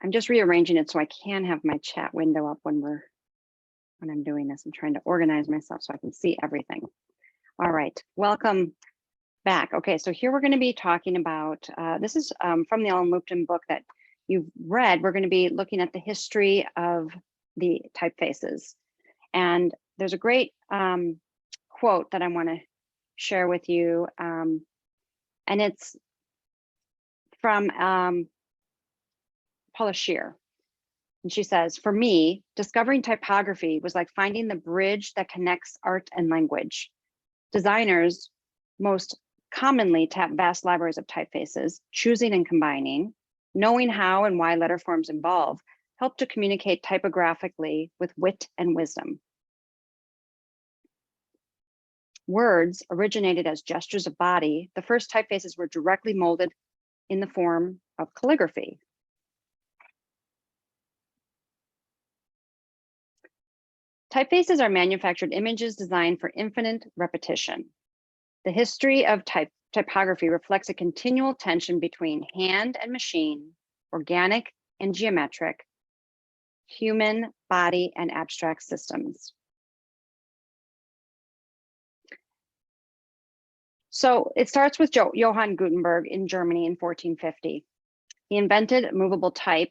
I'm just rearranging it so I can have my chat window up when I'm doing this. I'm trying to organize myself so I can see everything. All right, welcome back. Okay, so here we're going to be talking about, this is from the Ellen Lupton book that you've read. We're going to be looking at the history of the typefaces. And there's a great quote that I want to share with you. And it's from Paula Scheer. And she says, for me, discovering typography was like finding the bridge that connects art and language. Designers most commonly tap vast libraries of typefaces, choosing and combining, knowing how and why letter forms evolve, help to communicate typographically with wit and wisdom. Words originated as gestures of body. The first typefaces were directly molded in the form of calligraphy. Typefaces are manufactured images designed for infinite repetition. The history of typography reflects a continual tension between hand and machine, organic and geometric, human, body, and abstract systems. So it starts with Johann Gutenberg in Germany in 1450. He invented movable type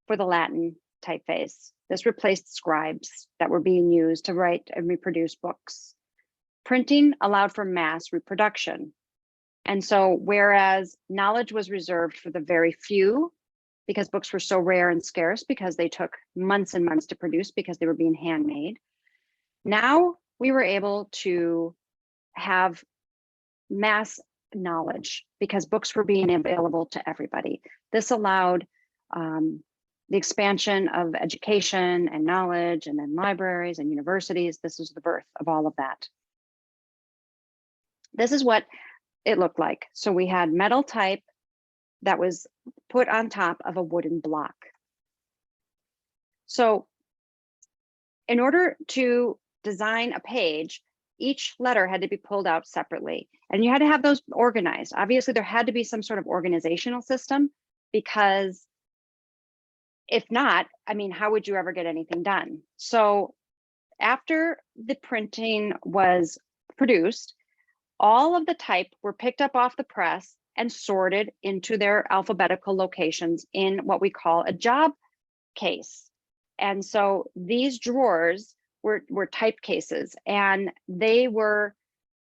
for the Latin typeface. This replaced scribes that were being used to write and reproduce books. Printing allowed for mass reproduction. And so whereas knowledge was reserved for the very few, because books were so rare and scarce because they took months and months to produce because they were being handmade, now we were able to have mass knowledge because books were being available to everybody. This allowed the expansion of education and knowledge, and then libraries and universities. This was the birth of all of that. This is what it looked like. So we had metal type that was put on top of a wooden block. So in order to design a page, each letter had to be pulled out separately, and you had to have those organized. Obviously, there had to be some sort of organizational system, because if not, I mean, how would you ever get anything done? So after the printing was produced, all of the type were picked up off the press and sorted into their alphabetical locations in what we call a job case. And so these drawers were type cases, and they were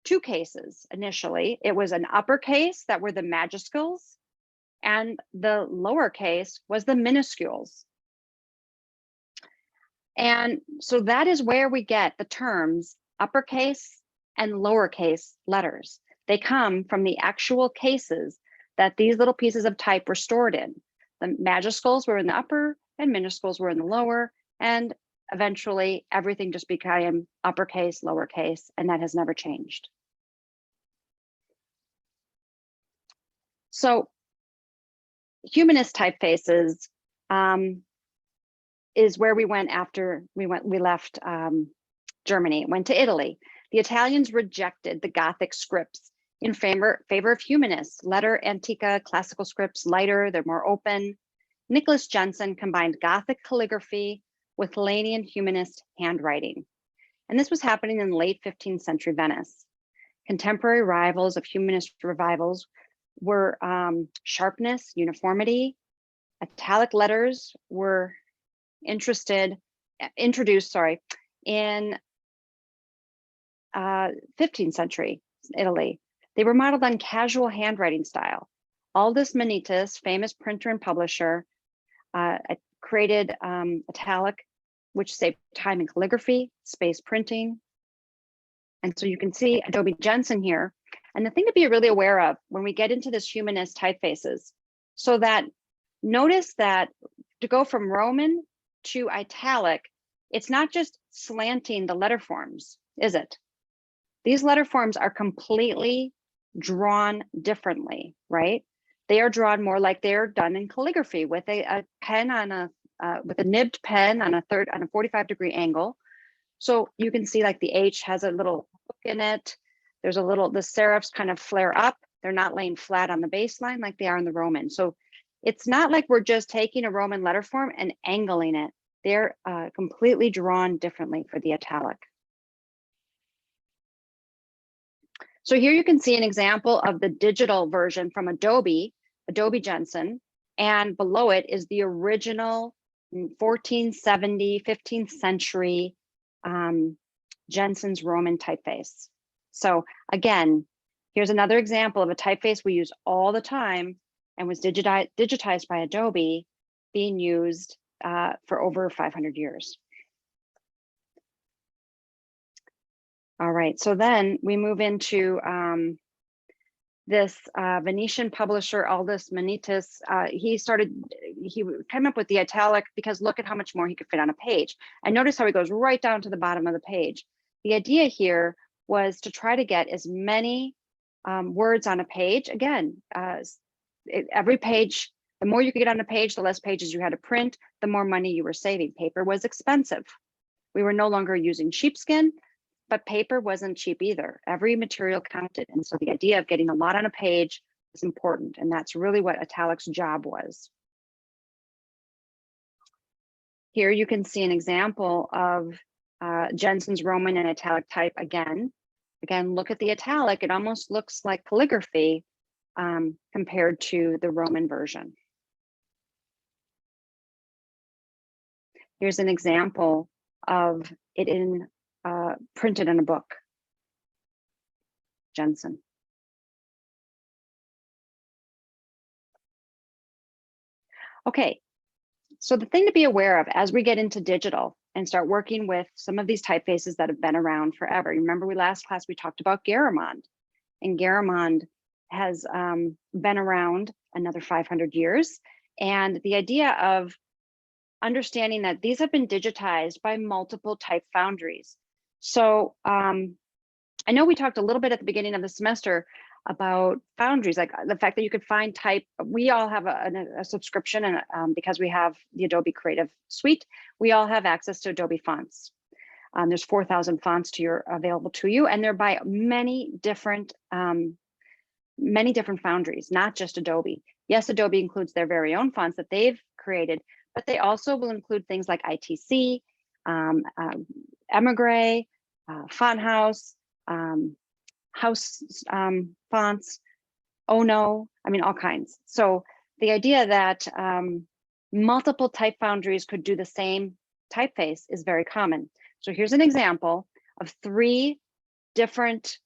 two cases initially. It was an uppercase that were the majuscules, and the lowercase was the minuscules. And so that is where we get the terms uppercase and lowercase letters. They come from the actual cases that these little pieces of type were stored in. The majuscules were in the upper and minuscules were in the lower, and eventually everything just became uppercase, lowercase, and that has never changed. So humanist typefaces is where we went after we left Germany, went to Italy. The Italians rejected the Gothic scripts in favor of humanists. Letter Antica classical scripts, lighter, they're more open. Nicholas Jensen combined Gothic calligraphy with Hellenian humanist handwriting. And this was happening in late 15th century Venice. Contemporary rivals of humanist revivals were sharpness, uniformity. Italic letters were introduced in 15th century Italy. They were modeled on casual handwriting style. Aldus Manetius, famous printer and publisher, created italic, which saved time in calligraphy, space printing. And so you can see Adobe Jensen here. And the thing to be really aware of when we get into this humanist typefaces, so that notice that to go from Roman to italic, it's not just slanting the letter forms, is it? These letter forms are completely drawn differently, right? They are drawn more like they're done in calligraphy with a pen on with a nibbed pen on a 45-degree angle. So you can see like the H has a little hook in it. There's the serifs kind of flare up. They're not laying flat on the baseline like they are in the Roman. So It's not like we're just taking a Roman letter form and angling it. They're completely drawn differently for the italic. So here you can see an example of the digital version from Adobe Jensen, and below it is the original 1470, 15th century Jensen's Roman typeface. So again, here's another example of a typeface we use all the time and was digitized by Adobe, being used for over 500 years. All right, so then we move into this Venetian publisher, Aldus Manutius. He came up with the italic because look at how much more he could fit on a page. And notice how he goes right down to the bottom of the page. The idea here was to try to get as many words on a page. Again, every page, the more you could get on a page, the less pages you had to print, the more money you were saving. Paper was expensive. We were no longer using sheepskin, but paper wasn't cheap either. Every material counted. And so the idea of getting a lot on a page is important. And that's really what italic's job was. Here you can see an example of Jensen's Roman and italic type again. Again, look at the italic. It almost looks like calligraphy compared to the Roman version. Here's an example of it in printed in a book, Jensen. Okay, so the thing to be aware of as we get into digital and start working with some of these typefaces that have been around forever. You remember last class we talked about Garamond, and Garamond has been around another 500 years. And the idea of understanding that these have been digitized by multiple type foundries. So I know we talked a little bit at the beginning of the semester about foundries, like the fact that you could find type. We all have a subscription, and because we have the Adobe Creative Suite, we all have access to Adobe fonts. There's 4,000 fonts available to you, and they're by many different foundries, not just Adobe. Yes, Adobe includes their very own fonts that they've created, but they also will include things like ITC, Emigre, Font House, House fonts, Ono, I mean, all kinds. So the idea that multiple type foundries could do the same typeface is very common. So here's an example of 3 different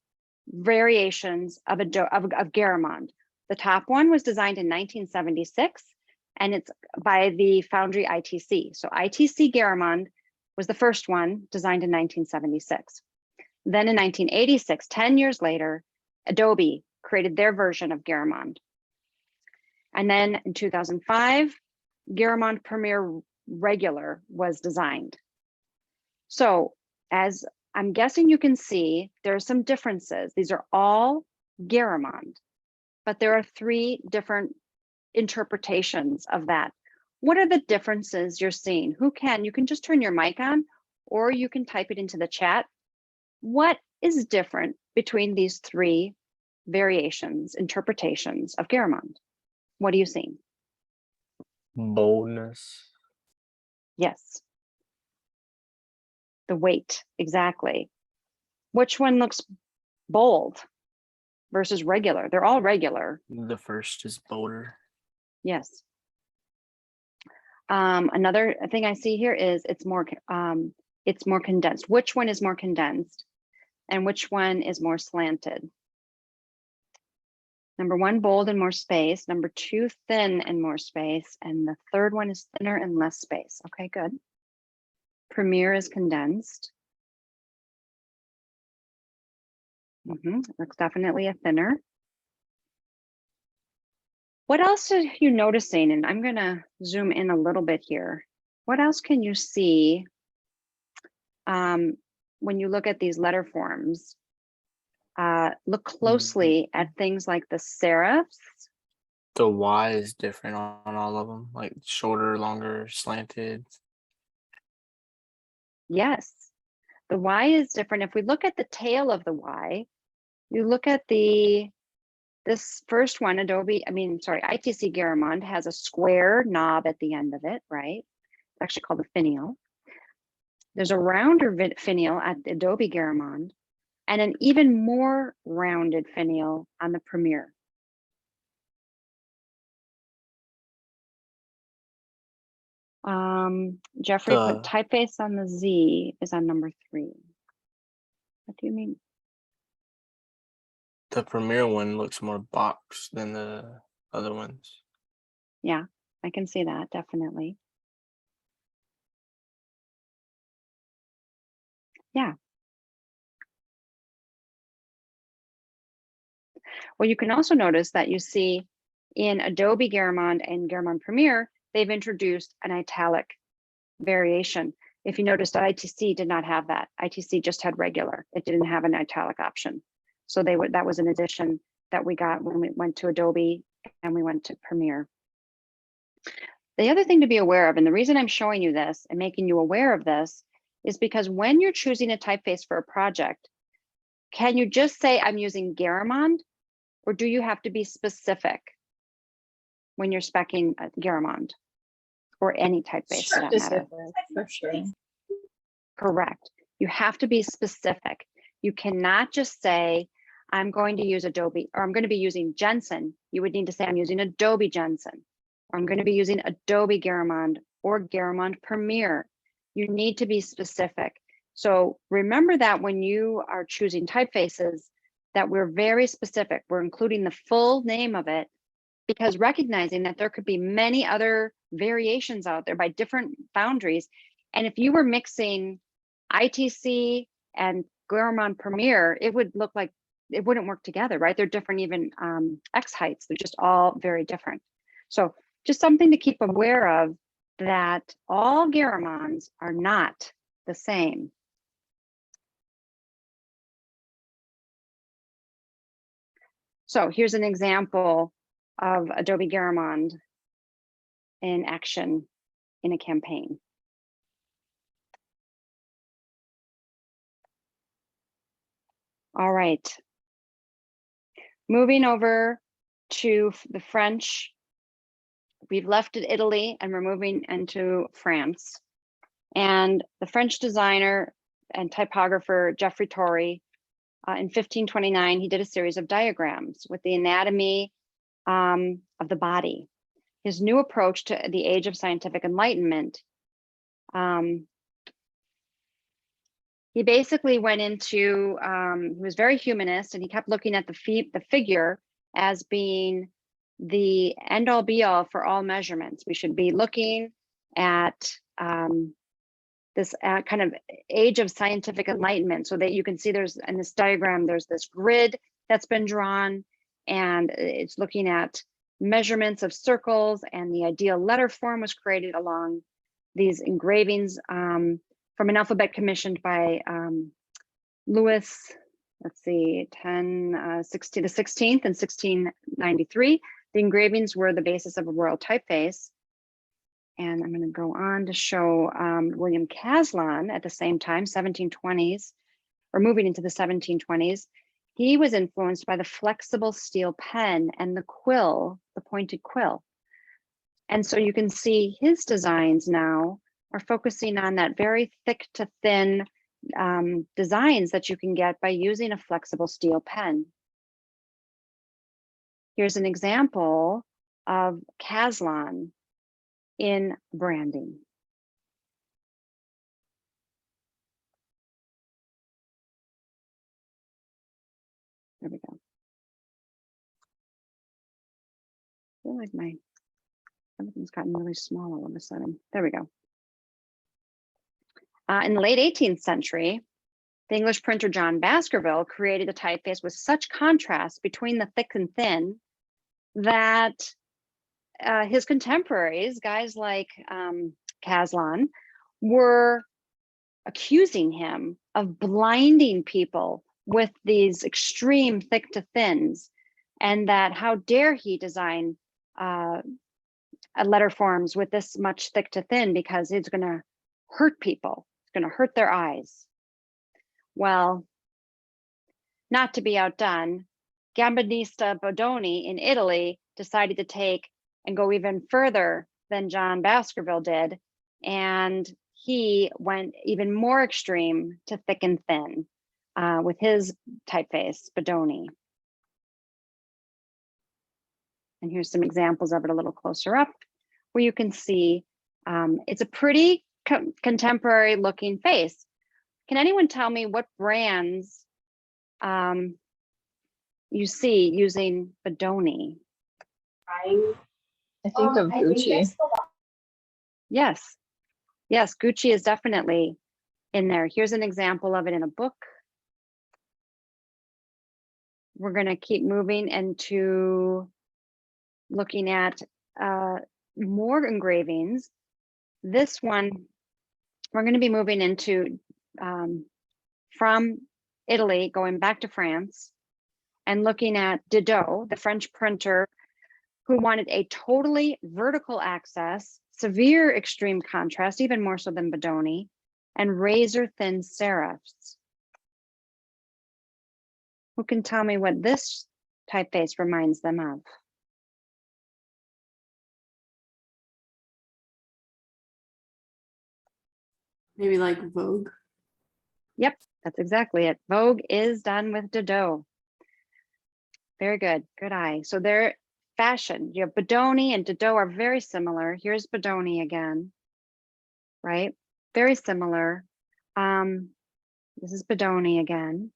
variations of Garamond. The top one was designed in 1976, and it's by the foundry ITC. So ITC Garamond was the first one, designed in 1976. Then in 1986, 10 years later, Adobe created their version of Garamond. And then in 2005, Garamond Premier Regular was designed. So as I'm guessing you can see, there are some differences. These are all Garamond, but there are 3 different interpretations of that. What are the differences you're seeing? You can just turn your mic on, or you can type it into the chat. What is different between these 3 variations, interpretations of Garamond? What are you seeing? Boldness. Yes. The weight, exactly. Which one looks bold versus regular? They're all regular. The first is bolder. Yes. Another thing I see here is it's more condensed. Which one is more condensed and which one is more slanted? Number 1, bold and more space. Number 2, thin and more space. And the third one is thinner and less space. Okay, good. Premier is condensed. Looks definitely a thinner. What else are you noticing? And I'm gonna zoom in a little bit here. What else can you see when you look at these letter forms? Look closely at things like the serifs. The Y is different on all of them, like shorter, longer, slanted. Yes, the Y is different. If we look at the tail of the Y, you look at the This first one, ITC Garamond has a square knob at the end of it, right? It's actually called a finial. There's a rounder finial at the Adobe Garamond and an even more rounded finial on the Premiere. Jeffrey put typeface on the Z is on number 3. What do you mean? The Premiere one looks more boxed than the other ones. Yeah, I can see that, definitely. Yeah. Well, you can also notice that you see in Adobe Garamond and Garamond Premiere, they've introduced an italic variation. If you noticed, ITC did not have that. ITC just had regular. It didn't have an italic option. So that was an addition that we got when we went to Adobe and we went to Premiere. The other thing to be aware of, and the reason I'm showing you this and making you aware of this, is because when you're choosing a typeface for a project, can you just say I'm using Garamond, or do you have to be specific when you're speccing Garamond or any typeface for that matter? For sure. Correct. You have to be specific. You cannot just say, I'm going to use Adobe, or I'm going to be using Jensen. You would need to say, I'm using Adobe Jensen, or I'm going to be using Adobe Garamond or Garamond Premiere. You need to be specific. So remember that when you are choosing typefaces, that we're very specific. We're including the full name of it, because recognizing that there could be many other variations out there by different boundaries. And if you were mixing ITC and Garamond Premiere, it would look like it wouldn't work together, right? They're different, even X heights. They're just all very different. So just something to keep aware of, that all Garamonds are not the same. So here's an example of Adobe Garamond in action in a campaign. All right. Moving over to the French. We've left Italy and we're moving into France. And the French designer and typographer Geoffrey Torrey, in 1529, he did a series of diagrams with the anatomy of the body. His new approach to the age of scientific enlightenment, he basically went into, he was very humanist, and he kept looking at the figure as being the end all be all for all measurements. We should be looking at this kind of age of scientific enlightenment, so that you can see there's, in this diagram, there's this grid that's been drawn, and it's looking at measurements of circles, and the ideal letter form was created along these engravings from an alphabet commissioned by Louis, let's see, 16 the 16th in 1693. The engravings were the basis of a royal typeface. And I'm going to go on to show William Caslon at the same time, 1720s, or moving into the 1720s. He was influenced by the flexible steel pen and the quill, the pointed quill. And so you can see his designs now are focusing on that very thick to thin designs that you can get by using a flexible steel pen. Here's an example of Caslon in branding. There we go. I feel like everything's gotten really small all of a sudden. There we go. In the late 18th century, the English printer John Baskerville created a typeface with such contrast between the thick and thin that his contemporaries, guys like Caslon, were accusing him of blinding people with these extreme thick to thins, and that how dare he design letter forms with this much thick to thin, because it's going to hurt people. It's going to hurt their eyes. Well, not to be outdone, Gambinista Bodoni in Italy decided to take and go even further than John Baskerville did. And he went even more extreme to thick and thin with his typeface, Bodoni. And here's some examples of it a little closer up, where you can see it's a pretty contemporary looking face. Can anyone tell me what brands you see using Bodoni? I think of Gucci. Yes, yes, Gucci is definitely in there. Here's an example of it in a book. We're going to keep moving into looking at more engravings. This one, we're going to be moving into from Italy, going back to France, and looking at Didot, the French printer, who wanted a totally vertical access, severe extreme contrast, even more so than Bodoni, and razor thin serifs. Who can tell me what this typeface reminds them of? Maybe like Vogue. Yep, that's exactly it. Vogue is done with Didot. Very good, good eye. So they're fashion. You have Bodoni and Didot are very similar. Here's Bodoni again, right? Very similar. This is Bodoni again.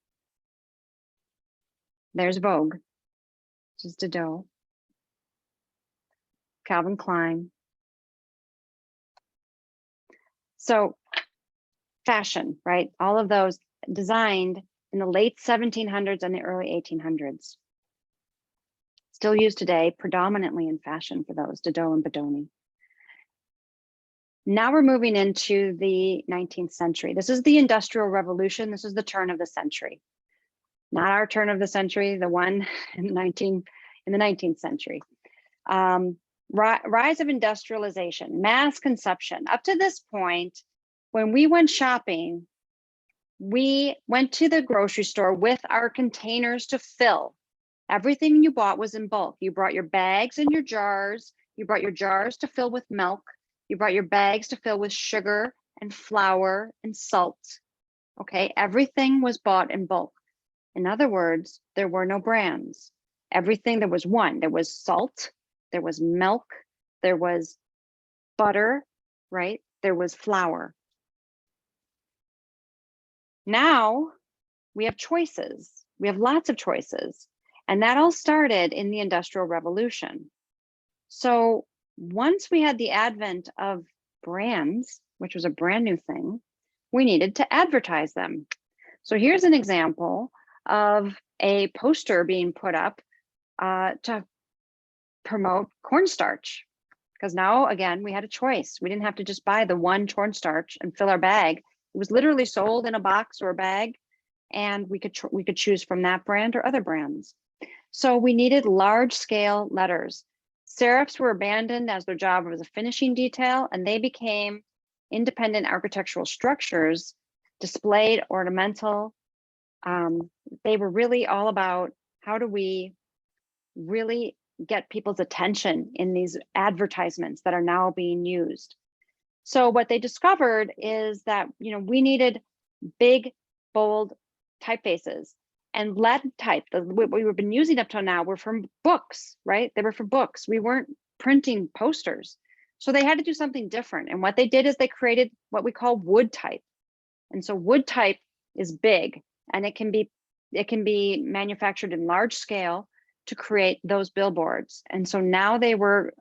There's Vogue, which is Didot. Calvin Klein. So fashion, right? All of those designed in the late 1700s and the early 1800s. Still used today, predominantly in fashion for those, Didot and Bodoni. Now we're moving into the 19th century. This is the Industrial Revolution. This is the turn of the century. Not our turn of the century, the one in the 19th century. Rise of industrialization, mass consumption. Up to this point, when we went shopping, we went to the grocery store with our containers to fill. Everything you bought was in bulk. You brought your bags and your jars. You brought your jars to fill with milk. You brought your bags to fill with sugar and flour and salt. Okay, everything was bought in bulk. In other words, there were no brands. Everything, there was one. There was salt, there was milk, there was butter, right? There was flour. Now we have choices. We have lots of choices. And that all started in the Industrial Revolution. So once we had the advent of brands, which was a brand new thing, we needed to advertise them. So here's an example of a poster being put up to promote cornstarch. Because now, again, we had a choice. We didn't have to just buy the one cornstarch and fill our bag. It was literally sold in a box or a bag, and we could choose from that brand or other brands. So we needed large scale letters. Serifs were abandoned as their job was a finishing detail, and they became independent architectural structures, displayed, ornamental. They were really all about how do we really get people's attention in these advertisements that are now being used. So what they discovered is that, we needed big, bold typefaces. And lead type, what we've been using up till now, were from books, right? They were for books. We weren't printing posters. So they had to do something different. And what they did is they created what we call wood type. And so wood type is big, and it can be manufactured in large scale to create those billboards. And so now they were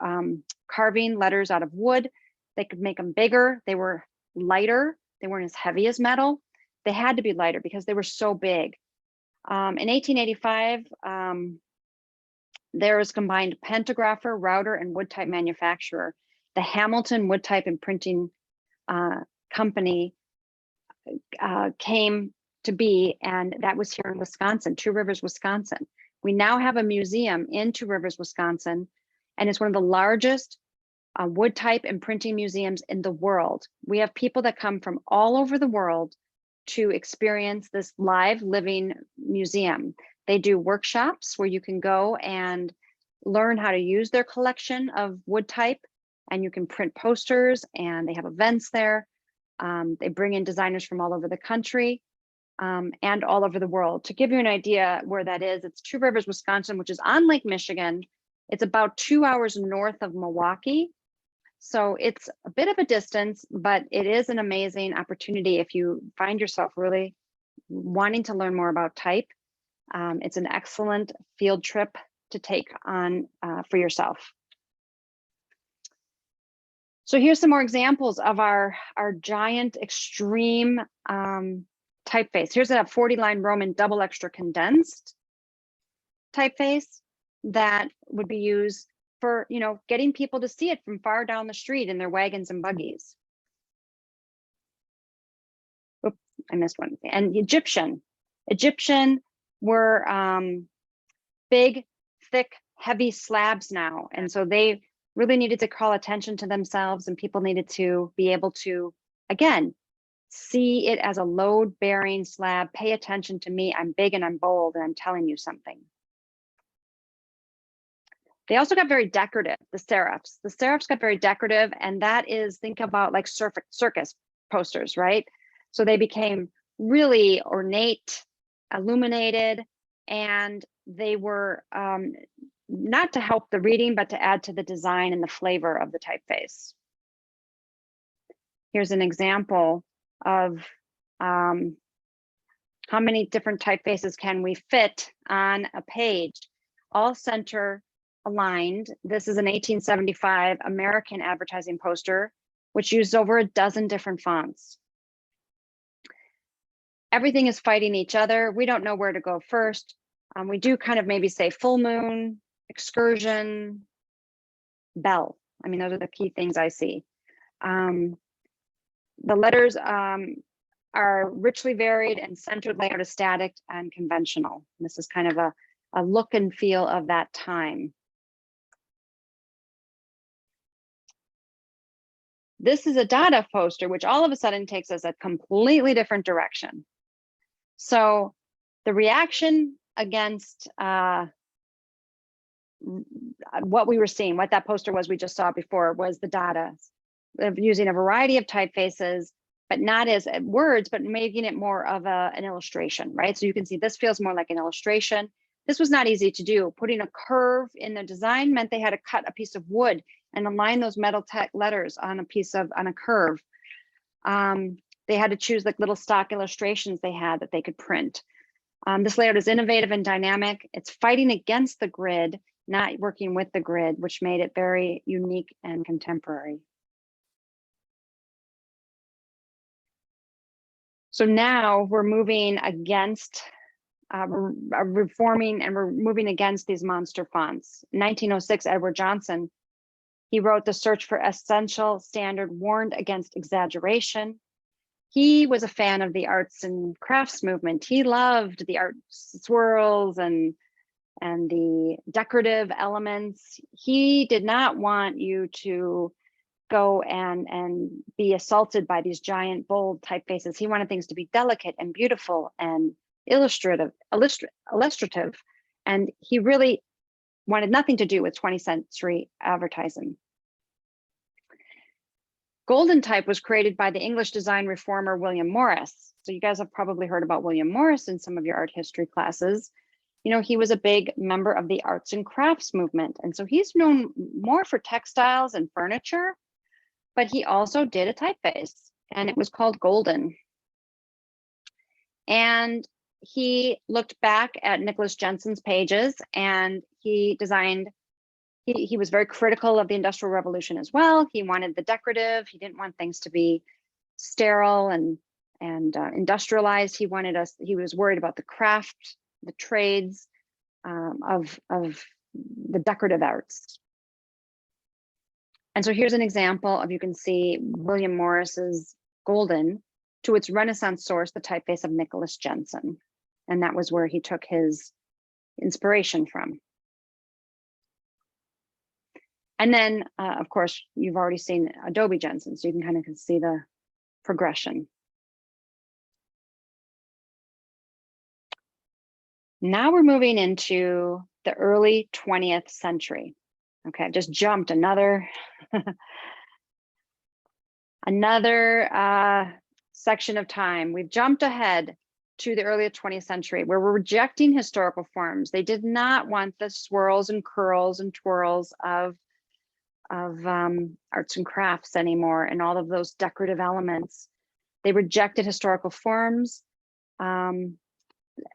carving letters out of wood. They could make them bigger. They were lighter. They weren't as heavy as metal. They had to be lighter because they were so big. In 1885, there was combined pantographer, router, and wood type manufacturer. The Hamilton Wood Type and Printing Company came to be, and that was here in Wisconsin, Two Rivers, Wisconsin. We now have a museum in Two Rivers, Wisconsin, and it's one of the largest wood type and printing museums in the world. We have people that come from all over the world to experience this live living museum. They do workshops where you can go and learn how to use their collection of wood type, and you can print posters, and they have events there. They bring in designers from all over the country and all over the world. To give you an idea where that is, it's Two Rivers, Wisconsin, which is on Lake Michigan. It's about 2 hours north of Milwaukee. So it's a bit of a distance, but it is an amazing opportunity if you find yourself really wanting to learn more about type. It's an excellent field trip to take on for yourself. So here's some more examples of our giant extreme typeface. Here's a 40-line Roman double extra condensed typeface that would be used for, you know, getting people to see it from far down the street in their wagons and buggies. Oops, I missed one. And Egyptian were big, thick, heavy slabs now. And so they really needed to call attention to themselves, and people needed to be able to, again, see it as a load-bearing slab. Pay attention to me. I'm big and I'm bold and I'm telling you something. They also got very decorative, the serifs. The serifs got very decorative, and that is, think about like circus posters, right? So they became really ornate, illuminated, and they were not to help the reading, but to add to the design and the flavor of the typeface. Here's an example of how many different typefaces can we fit on a page, all center aligned. This is an 1875 American advertising poster, which used over a dozen different fonts. Everything is fighting each other. We don't know where to go first. We do kind of maybe say full moon, excursion, bell. I mean, those are the key things I see. The letters are richly varied, and centered layout is static and conventional. This is kind of a look and feel of that time. This is a Dada poster, which all of a sudden takes us a completely different direction. So the reaction against what we were seeing, what that poster was we just saw before, was the Dada, using a variety of typefaces, but not as words, but making it more of an illustration, right? So you can see this feels more like an illustration. This was not easy to do. Putting a curve in the design meant they had to cut a piece of wood and align those metal tech letters on a curve. They had to choose like little stock illustrations they had that they could print. This layout is innovative and dynamic. It's fighting against the grid, not working with the grid, which made it very unique and contemporary. So now we're moving against, reforming, and we're moving against these monster fonts. In 1906, Edward Johnson, he wrote The Search for Essential Standard, warned against exaggeration. He was a fan of the arts and crafts movement. He loved the art swirls and the decorative elements. He did not want you to go and be assaulted by these giant, bold typefaces. He wanted things to be delicate and beautiful and illustrative. And he really wanted nothing to do with 20th century advertising. Golden type was created by the English design reformer William Morris. So you guys have probably heard about William Morris in some of your art history classes. You know, he was a big member of the arts and crafts movement. And so he's known more for textiles and furniture, but he also did a typeface, and it was called Golden. And he looked back at Nicholas Jensen's pages, and he designed, he was very critical of the Industrial Revolution as well. He wanted the decorative. He didn't want things to be sterile and industrialized. He was worried about the craft, the trades of the decorative arts. And so here's an example of, you can see William Morris's Golden to its Renaissance source, the typeface of Nicholas Jensen. And that was where he took his inspiration from. And then, of course, you've already seen Adobe Jensen, so you can kind of see the progression. Now we're moving into the early 20th century. Okay, I've just jumped another section of time. We've jumped ahead to the early 20th century where we're rejecting historical forms. They did not want the swirls and curls and twirls of arts and crafts anymore and all of those decorative elements. They rejected historical forms.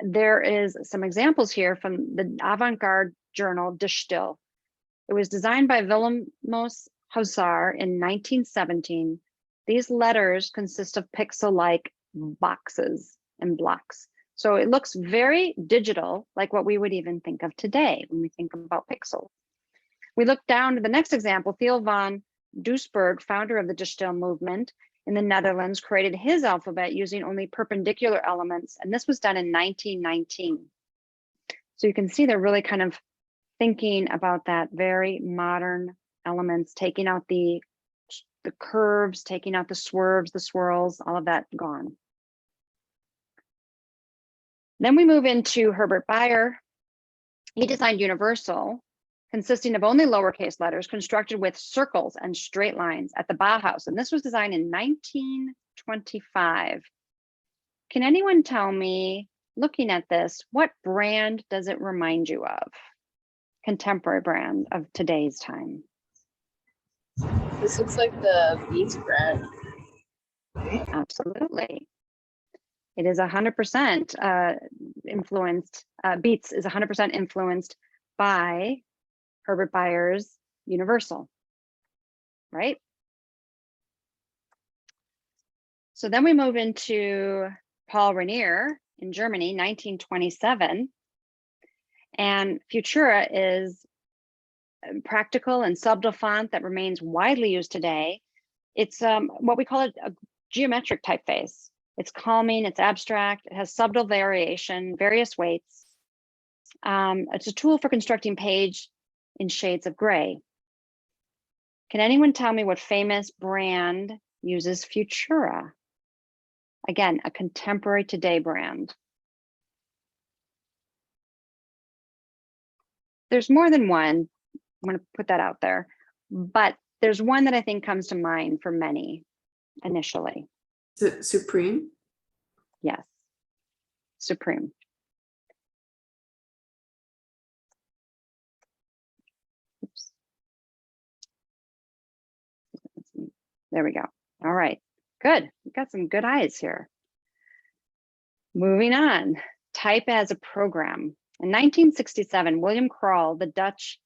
There is some examples here from the avant-garde journal De Stil. It was designed by Wilhelmus Hussar in 1917. These letters consist of pixel-like boxes and blocks. So it looks very digital, like what we would even think of today when we think about pixels. We look down to the next example. Theo van Doesburg, founder of the De Stil movement in the Netherlands, created his alphabet using only perpendicular elements, and this was done in 1919. So you can see they're really kind of thinking about that, very modern elements, taking out the curves, taking out the swerves, the swirls, all of that gone. Then we move into Herbert Bayer. He designed Universal, consisting of only lowercase letters constructed with circles and straight lines at the Bauhaus. And this was designed in 1925. Can anyone tell me, looking at this, what brand does it remind you of? Contemporary brand of today's time. This looks like the Beats brand. Absolutely. It is 100% influenced, Beats is 100% influenced by Herbert Bayer's Universal, right? So then we move into Paul Renier in Germany, 1927. And Futura is a practical and subtle font that remains widely used today. It's what we call a geometric typeface. It's calming, it's abstract, it has subtle variation, various weights. It's a tool for constructing page in shades of gray. Can anyone tell me what famous brand uses Futura? Again, a contemporary today brand. There's more than one. I'm going to put that out there, but there's one that I think comes to mind for many initially. Is it Supreme? Yes, Supreme. Oops. There we go. All right, good. We've got some good eyes here. Moving on, type as a program. In 1967, William Krall, the Dutch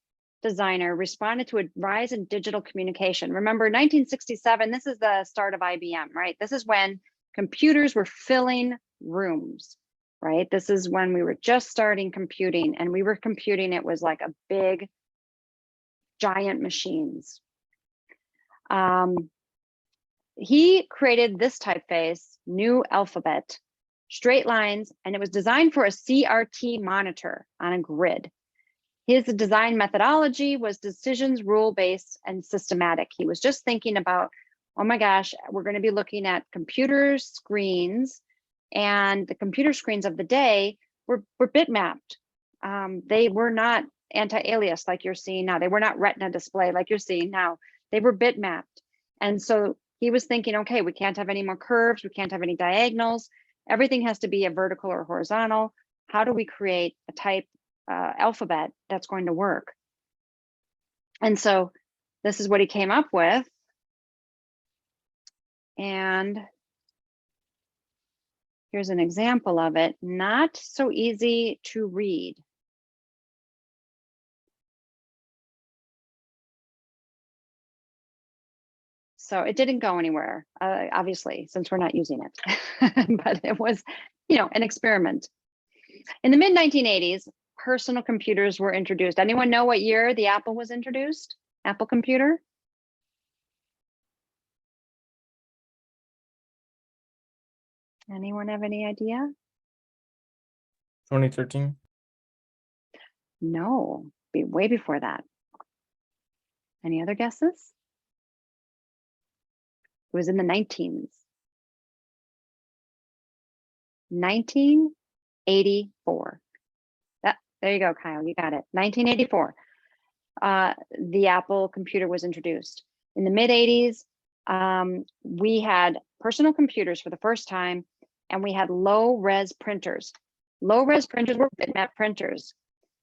designer, responded to a rise in digital communication. Remember, 1967, this is the start of IBM, right? This is when computers were filling rooms, right? This is when we were just starting computing, and we were computing, it was like a big, giant machines. He created this typeface, New Alphabet, straight lines, and it was designed for a CRT monitor on a grid. His design methodology was decisions, rule-based, and systematic. He was just thinking about, oh my gosh, we're going to be looking at computer screens, and the computer screens of the day were bitmapped. They were not anti-alias like you're seeing now. They were not retina display like you're seeing now. They were bitmapped. And so he was thinking, okay, we can't have any more curves. We can't have any diagonals. Everything has to be a vertical or horizontal. How do we create a type alphabet that's going to work? And so this is what he came up with. And here's an example of it. Not so easy to read. So it didn't go anywhere, obviously, since we're not using it. But it was, you know, an experiment. In the mid 1980s, personal computers were introduced. Anyone know what year the Apple was introduced? Apple computer? Anyone have any idea? 2013. No, be way before that. Any other guesses? It was in the 19s. 1984. There you go, Kyle, you got it. 1984, the Apple computer was introduced. In the mid 80s, we had personal computers for the first time, and we had low res printers. Low res printers were bitmap printers.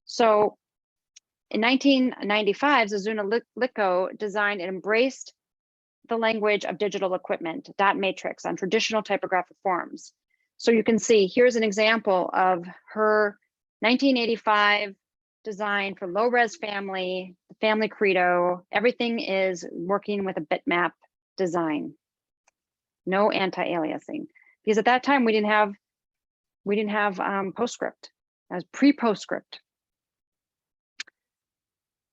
So in 1995, Zuzuna Licko designed and embraced the language of digital equipment, dot matrix, on traditional typographic forms. So you can see, here's an example of her 1985 design for low-res family, the family credo. Everything is working with a bitmap design. No anti-aliasing, because at that time we didn't have PostScript. That was pre-PostScript.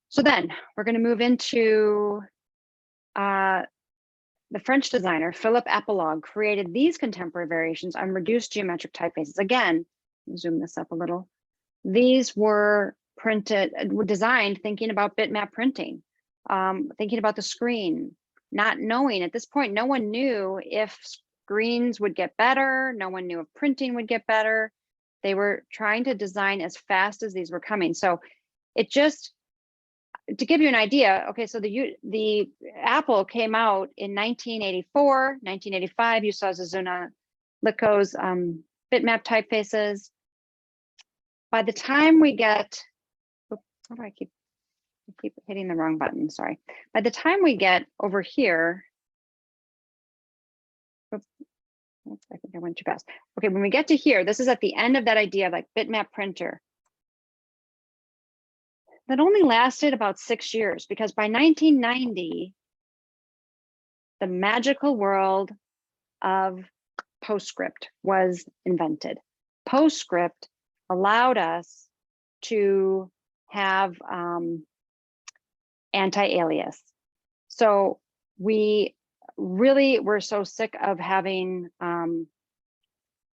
So then we're going to move into the French designer Philippe Apollogue created these contemporary variations on reduced geometric typefaces. Again, zoom this up a little. These were designed thinking about bitmap printing, thinking about the screen, not knowing at this point, no one knew if screens would get better. No one knew if printing would get better. They were trying to design as fast as these were coming. So it just, to give you an idea, okay, so the Apple came out in 1984, 1985, you saw Zuzuna Licko's bitmap typefaces. By the time we get, oh, how do I keep hitting the wrong button, sorry. By the time we get over here, oops, I think I went too fast. Okay, when we get to here, this is at the end of that idea of like bitmap printer. That only lasted about 6 years, because by 1990, the magical world of PostScript was invented. PostScript allowed us to have anti-alias. So we really were so sick of having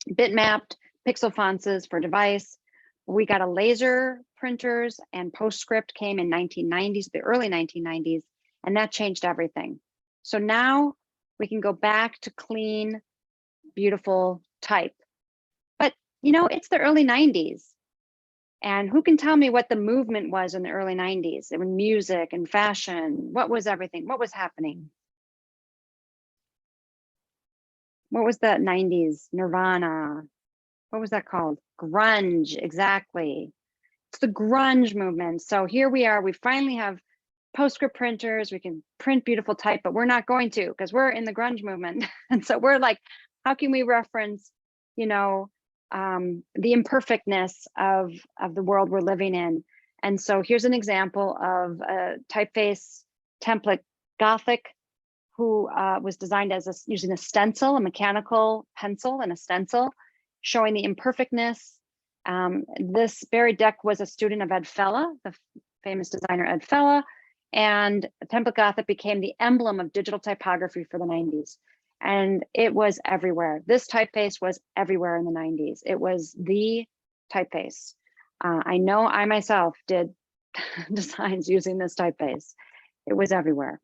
bitmapped pixel fonts for device. We got a laser printers, and PostScript came in 1990s, the early 1990s, and that changed everything. So now we can go back to clean, beautiful type. But you know, it's the early 90s. And who can tell me what the movement was in the early 90s? It was music and fashion. What was everything? What was happening? What was that 90s? Nirvana. What was that called? Grunge, exactly. It's the grunge movement. So here we are, we finally have PostScript printers, we can print beautiful type, but we're not going to, because we're in the grunge movement. And so we're like, how can we reference, you know, the imperfectness of the world we're living in? And so here's an example of a typeface template, Gothic, who was designed as using a stencil, a mechanical pencil and a stencil, showing the imperfectness. This Barry Deck was a student of Ed Fella, the famous designer Ed Fella, and Template Gothic became the emblem of digital typography for the 90s. And it was everywhere. This typeface was everywhere in the 90s. It was the typeface. I know I myself did designs using this typeface. It was everywhere.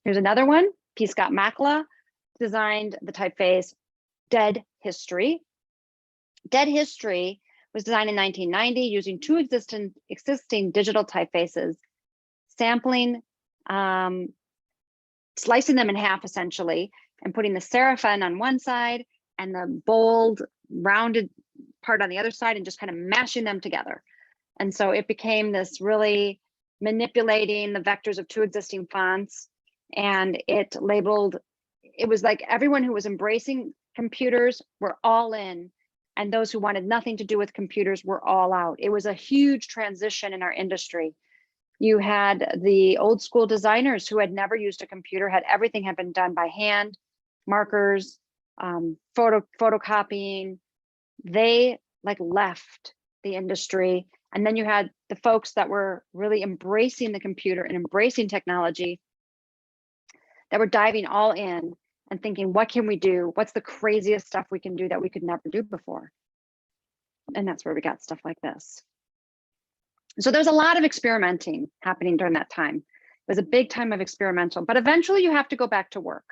Here's another one. P. Scott Makla designed the typeface Dead History. Dead History was designed in 1990 using two existing digital typefaces, sampling, slicing them in half essentially, and putting the serifin on one side and the bold rounded part on the other side, and just kind of mashing them together. And so it became this really manipulating the vectors of two existing fonts, and it labeled, it was like everyone who was embracing computers were all in, and those who wanted nothing to do with computers were all out. It was a huge transition in our industry. You had the old school designers who had never used a computer, everything had been done by hand, markers, photocopying. They like left the industry. And then you had the folks that were really embracing the computer and embracing technology, that were diving all in and thinking, what can we do? What's the craziest stuff we can do that we could never do before? And that's where we got stuff like this. So there's a lot of experimenting happening during that time. It was a big time of experimental, but eventually you have to go back to work.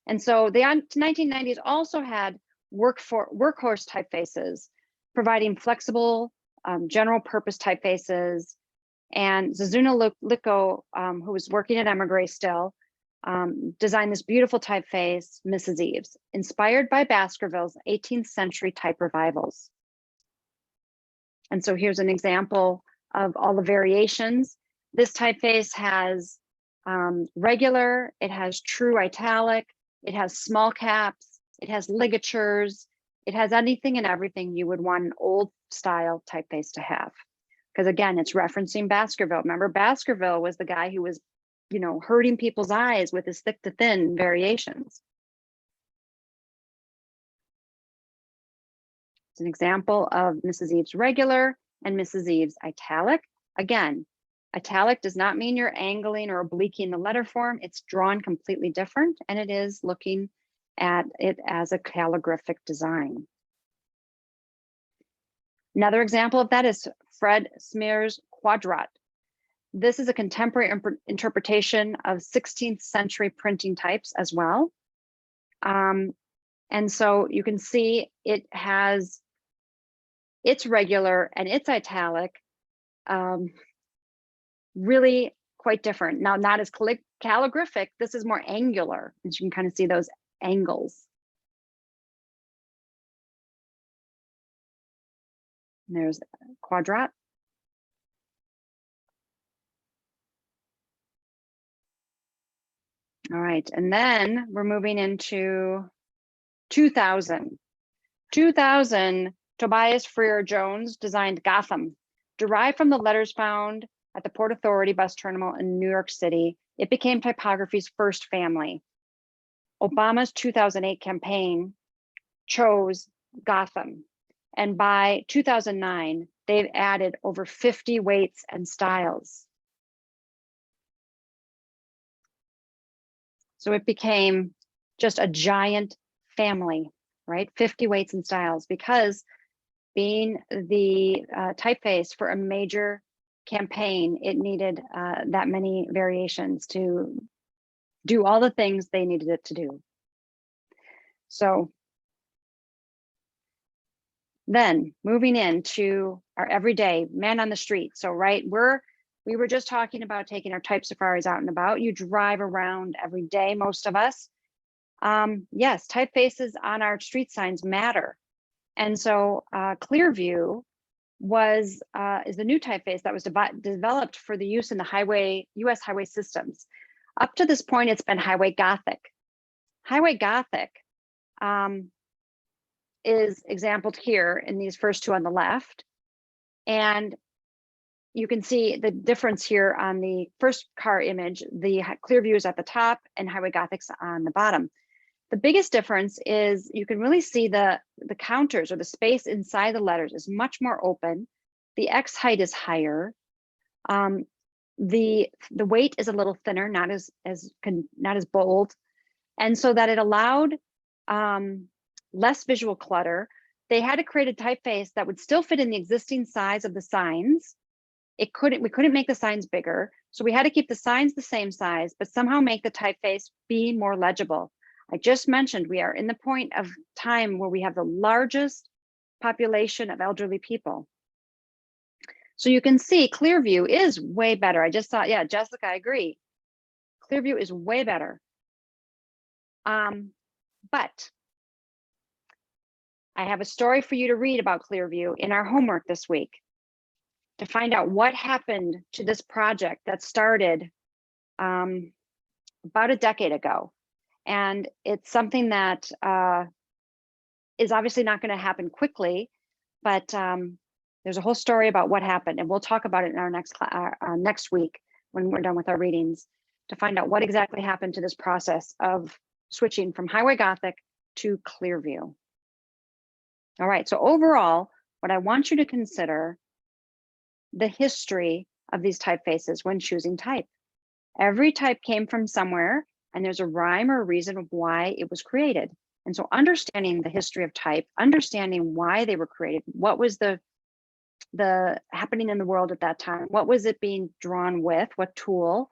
And so the 1990s also had workhorse typefaces, providing flexible general purpose typefaces. And Zuzuna Licco, who was working at Emigre still, designed this beautiful typeface, Mrs. Eves, inspired by Baskerville's 18th century type revivals. And so here's an example of all the variations. This typeface has regular, it has true italic, it has small caps, it has ligatures, it has anything and everything you would want an old style typeface to have. Because again, it's referencing Baskerville. Remember, Baskerville was the guy who was, you know, hurting people's eyes with his thick to thin variations. It's an example of Mrs. Eves regular and Mrs. Eves italic. Again, italic does not mean you're angling or obliquing the letter form. It's drawn completely different, and it is looking at it as a calligraphic design. Another example of that is Fred Smear's Quadrat. This is a contemporary interpretation of 16th century printing types as well. And so you can see it has its regular and its italic, really quite different. Now, not as calligraphic, this is more angular, as you can kind of see those angles. And there's Quadrat. All right, and then we're moving into 2000. 2000, Tobias Freer Jones designed Gotham. Derived from the letters found at the Port Authority bus terminal in New York City, it became typography's first family. Obama's 2008 campaign chose Gotham. And by 2009, they've added over 50 weights and styles. So it became just a giant family, right? 50 weights and styles, because being the typeface for a major campaign, it needed that many variations to do all the things they needed it to do. So then moving into our everyday man on the street. So, right, we were just talking about taking our type safaris out and about. You drive around every day, most of us. Yes, typefaces on our street signs matter. And so Clearview is the new typeface that was developed for the use in the US highway systems. Up to this point, it's been Highway Gothic. Highway Gothic is exampled here in these first two on the left. And you can see the difference here on the first car image. The Clearview is at the top and Highway Gothic's on the bottom. The biggest difference is you can really see the counters, or the space inside the letters, is much more open. The X height is higher. The weight is a little thinner, not as bold, and so that it allowed less visual clutter. They had to create a typeface that would still fit in the existing size of the signs. We couldn't make the signs bigger, so we had to keep the signs the same size, but somehow make the typeface be more legible. I just mentioned we are in the point of time where we have the largest population of elderly people. So you can see Clearview is way better. I just thought, yeah, Jessica, I agree. Clearview is way better. But I have a story for you to read about Clearview in our homework this week to find out what happened to this project that started about a decade ago. And it's something that is obviously not going to happen quickly, but there's a whole story about what happened, and we'll talk about it in our next week when we're done with our readings, to find out what exactly happened to this process of switching from Highway Gothic to Clearview. All right, so overall, what I want you to consider the history of these typefaces when choosing type. Every type came from somewhere, and there's a rhyme or a reason of why it was created. And so understanding the history of type, understanding why they were created, what was the happening in the world at that time, what was it being drawn with, what tool,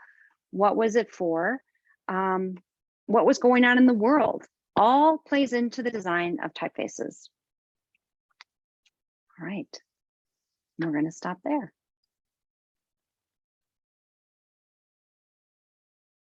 what was it for, what was going on in the world, all plays into the design of typefaces. All right. We're going to stop there.